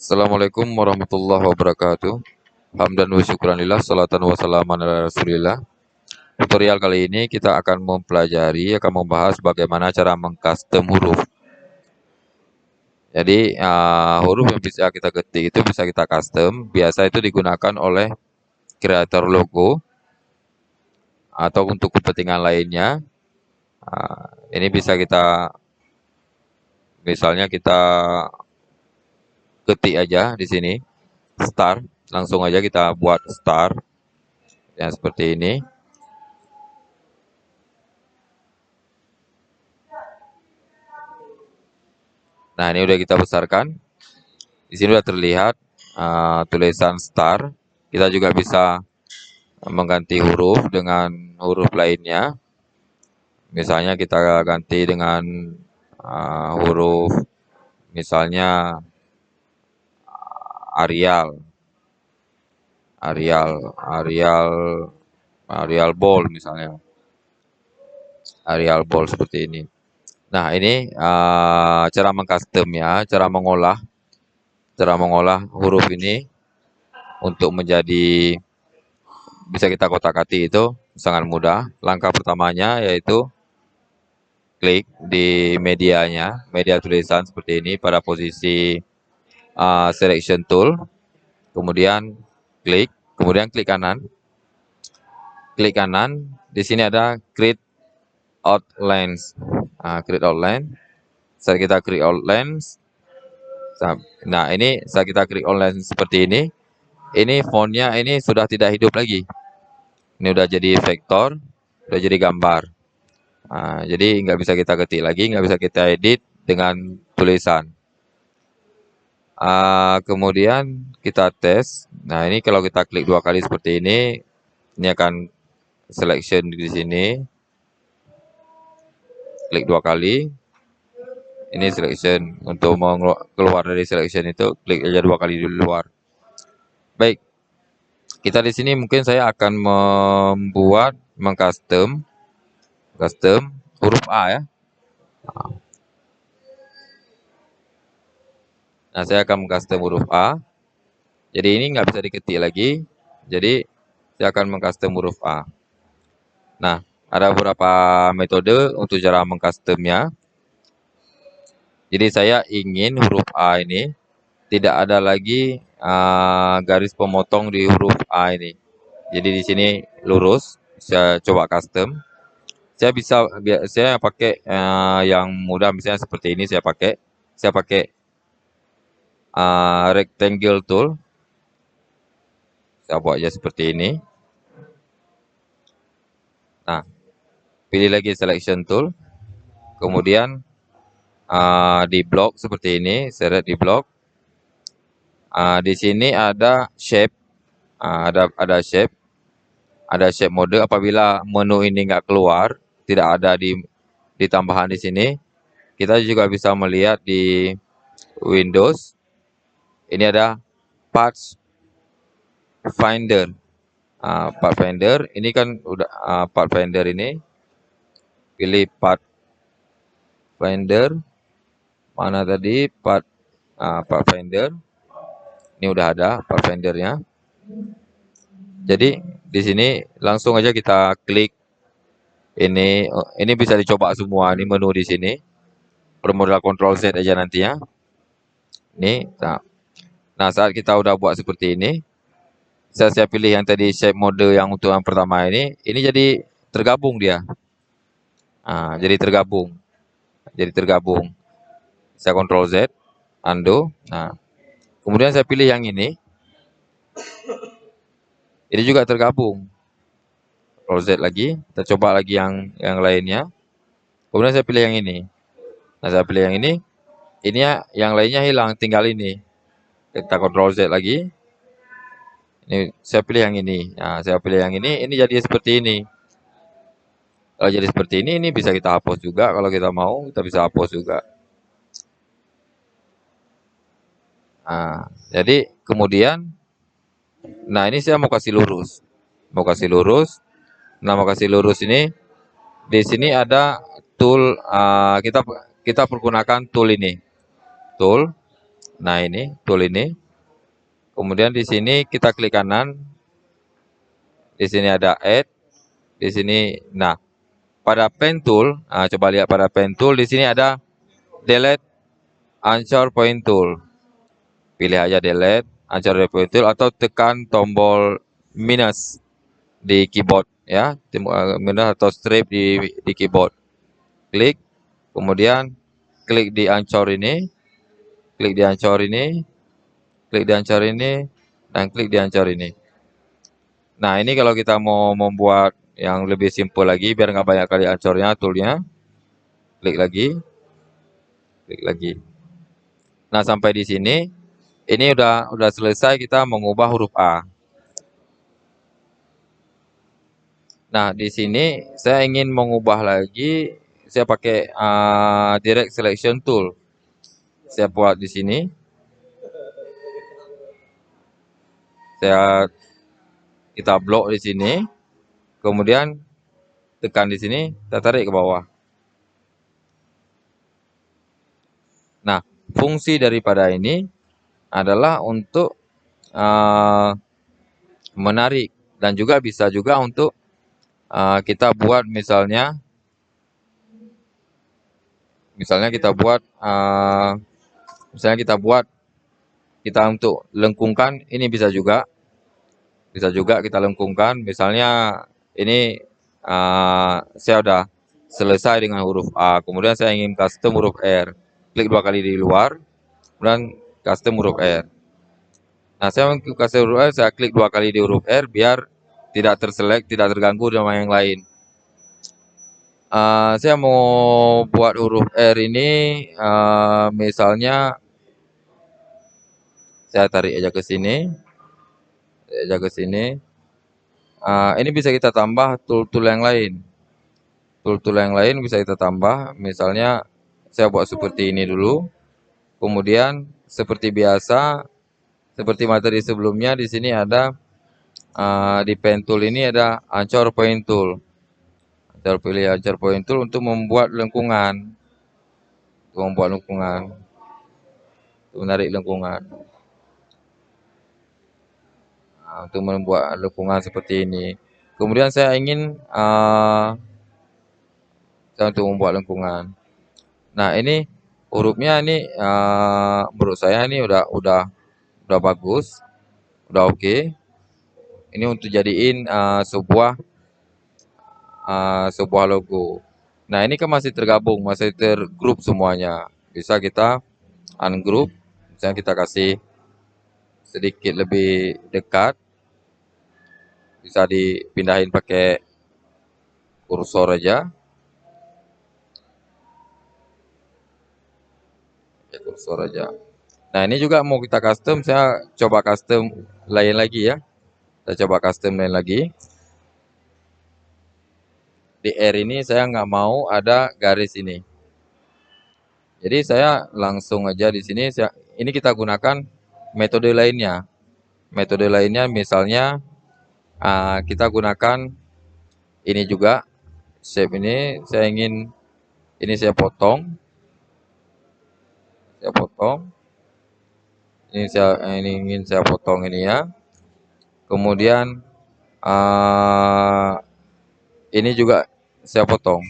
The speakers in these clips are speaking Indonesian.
Assalamualaikum warahmatullahi wabarakatuh. Hamdan wa syukranillah, salatan wa salaman ala rasulillah. Tutorial kali ini kita akan akan membahas bagaimana cara mengcustom huruf. Jadi huruf yang bisa kita ketik itu bisa kita custom. Biasa itu digunakan oleh kreator logo atau untuk kepentingan lainnya. Ini bisa kita, misalnya kita ketik aja di sini star, langsung aja kita buat star yang seperti ini. Nah, ini udah kita besarkan. Di sini sudah terlihat tulisan star. Kita juga bisa mengganti huruf dengan huruf lainnya. Misalnya kita ganti dengan huruf, misalnya Arial, Arial Bold misalnya, Arial Bold seperti ini. Nah, ini cara mengcustom ya, cara mengolah huruf ini untuk menjadi bisa kita kotak-atik itu sangat mudah. Langkah pertamanya yaitu klik di medianya, media tulisan seperti ini pada posisi selection tool, kemudian klik kanan, di sini ada create outlines, create outline. Saat kita create outlines, nah ini saat kita klik outline seperti ini fontnya ini sudah tidak hidup lagi. Ini udah jadi vektor, udah jadi gambar. Jadi nggak bisa kita ketik lagi, nggak bisa kita edit dengan tulisan. Kemudian kita tes. Nah, ini kalau kita klik 2 kali seperti ini akan selection di sini. Klik 2 kali. Ini selection. Untuk mau keluar dari selection itu klik aja 2 kali di luar. Baik. Kita di sini mungkin saya akan mengcustom huruf A ya. Nah, saya akan mengcustom huruf A. Jadi ini nggak bisa diketik lagi. Jadi saya akan mengcustom huruf A. Nah, ada beberapa metode untuk cara mengcustomnya. Jadi saya ingin huruf A ini tidak ada lagi garis pemotong di huruf A ini. Jadi di sini lurus. Saya coba custom. Saya pakai yang mudah, misalnya seperti ini saya pakai. Saya pakai rectangle tool. Saya buat aja seperti ini. Nah, pilih lagi selection tool. Kemudian di blok seperti ini, seret di blok. Di sini ada shape, ada shape mode. Apabila menu ini nggak keluar, tidak ada di tambahan di sini, kita juga bisa melihat di Windows. Ini ada Path Finder. Path Finder ini kan udah Path Finder ini. Pilih Path Finder. Mana tadi Path Finder? Ini udah ada Path Finder-nya. Jadi di sini langsung aja kita klik ini. Ini bisa dicoba semua. Ini menu di sini. Bermodal Ctrl Z aja nantinya. Ini. Nah, saat kita udah buat seperti ini, saya pilih yang tadi shape mode yang untuk yang pertama ini jadi tergabung dia. Jadi tergabung. Saya Ctrl Z, undo. Nah, kemudian saya pilih yang ini. Ini juga tergabung. Ctrl Z lagi, kita coba lagi yang lainnya. Kemudian saya pilih yang ini. Nah, saya pilih yang ini ya, yang lainnya hilang, tinggal ini. Kita Ctrl Z lagi. Ini saya pilih yang ini. Nah, saya pilih yang ini jadi seperti ini. Kalau jadi seperti ini bisa kita hapus juga. Kalau kita mau, kita bisa hapus juga. Jadi kemudian, nah ini saya mau kasih lurus. Nah, mau kasih lurus ini, di sini ada tool, kita pergunakan tool ini. Tool, Nah, ini tool ini. Kemudian di sini kita klik kanan. Di sini ada add. Di sini, nah, pada pen tool, coba lihat pada pen tool di sini ada delete anchor point tool. Pilih aja delete anchor point tool atau tekan tombol minus di keyboard ya, minus atau strip di keyboard. Klik, kemudian klik di ancor ini, klik di ancor ini, klik di ancor ini, dan klik di ancor ini. Nah, ini kalau kita mau membuat yang lebih simpel lagi, biar nggak banyak kali ancornya, toolnya, klik lagi, klik lagi. Nah, sampai di sini, ini udah selesai kita mengubah huruf A. Nah, di sini saya ingin mengubah lagi, saya pakai direct selection tool. Saya buat di sini, kita blok di sini, kemudian tekan di sini, kita tarik ke bawah. Nah, fungsi daripada ini adalah untuk menarik, dan juga bisa juga untuk kita buat misalnya kita untuk lengkungkan, ini bisa juga kita lengkungkan. Misalnya ini saya udah selesai dengan huruf A, kemudian saya ingin custom huruf R, klik 2 kali di luar, kemudian custom huruf R. Nah, saya untuk custom huruf R, saya klik 2 kali di huruf R biar tidak terselect, tidak terganggu dengan yang lain. Saya mau buat huruf R ini, misalnya saya tarik aja ke sini, ini bisa kita tambah tool-tool yang lain. Tool-tool yang lain bisa kita tambah, misalnya saya buat seperti ini dulu. Kemudian seperti biasa, seperti materi sebelumnya, di sini ada di pen tool ini ada anchor point tool. Pilih anchor point tool untuk membuat lengkungan, untuk menarik lengkungan. Untuk membuat lengkungan seperti ini. Kemudian saya ingin untuk membuat lengkungan. Nah, ini hurufnya ini menurut saya ini udah bagus, udah oke. Ini untuk jadiin sebuah logo. Nah, ini kan masih tergabung, masih tergroup semuanya. Bisa kita ungroup, misalnya kita kasih sedikit lebih dekat, bisa dipindahin pakai kursor aja. Nah, ini juga mau kita custom, saya coba custom lain lagi ya. Saya coba custom lain lagi. Di R ini saya nggak mau ada garis ini. Jadi saya langsung aja di sini, ini kita gunakan metode lainnya. Metode lainnya misalnya kita gunakan ini juga, shape ini saya ingin, ini saya potong, ini ingin saya potong ini ya. Kemudian ini juga saya potong.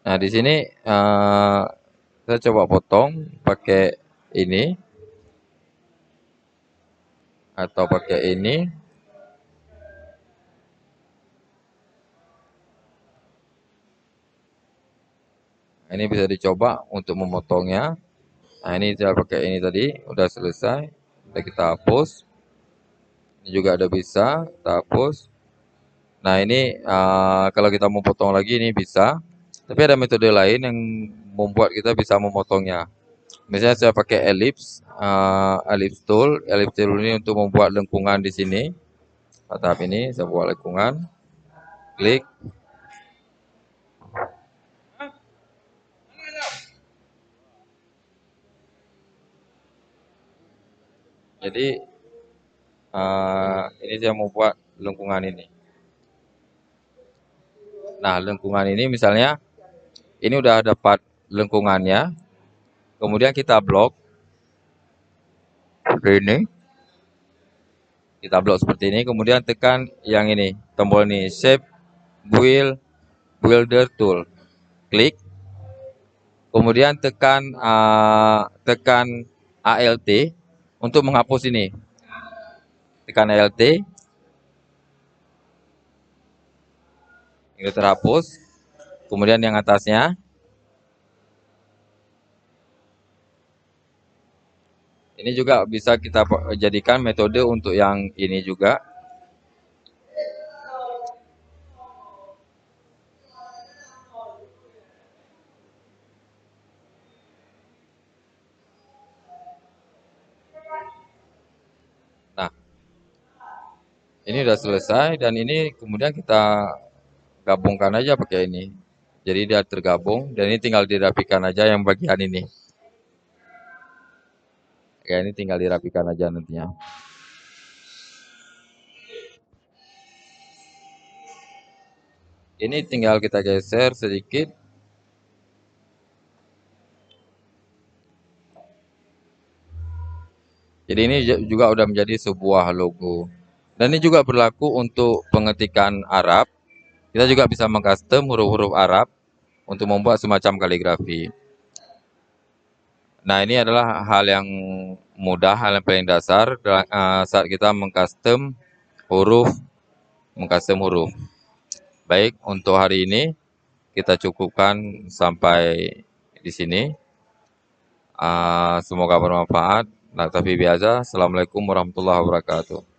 Nah, di sini saya coba potong pakai ini atau pakai ini. Ini bisa dicoba untuk memotongnya. Nah, ini saya pakai ini tadi, udah selesai. Udah kita hapus. Ini juga ada bisa, kita hapus. Nah, ini kalau kita mau potong lagi ini bisa. Tapi ada metode lain yang membuat kita bisa memotongnya. Misalnya saya pakai ellipse tool. Ellipse tool ini untuk membuat lengkungan di sini. Tahap ini saya buat lengkungan. Klik. Jadi ini saya mau buat lengkungan ini. Nah, lengkungan ini misalnya Ini udah dapat lengkungannya. Kemudian kita blok seperti ini. Kita blok seperti ini. Kemudian tekan yang ini, tombol ini, Shape Builder Tool. Klik. Kemudian tekan ALT untuk menghapus ini. Tekan ALT. Ini terhapus. Kemudian yang atasnya. Ini juga bisa kita jadikan metode untuk yang ini juga. Nah, ini udah selesai dan ini kemudian kita gabungkan aja pakai ini. Jadi dia tergabung dan ini tinggal dirapikan aja yang bagian ini. Ya, ini tinggal dirapikan aja nantinya. Ini tinggal kita geser sedikit. Jadi ini juga udah menjadi sebuah logo. Dan ini juga berlaku untuk pengetikan Arab. Kita juga bisa mengcustom huruf-huruf Arab untuk membuat semacam kaligrafi. Nah, ini adalah hal yang mudah, hal yang paling dasar saat kita mengcustom huruf. Baik, untuk hari ini kita cukupkan sampai di sini. Semoga bermanfaat. Nah, tapi biasa. Assalamualaikum warahmatullahi wabarakatuh.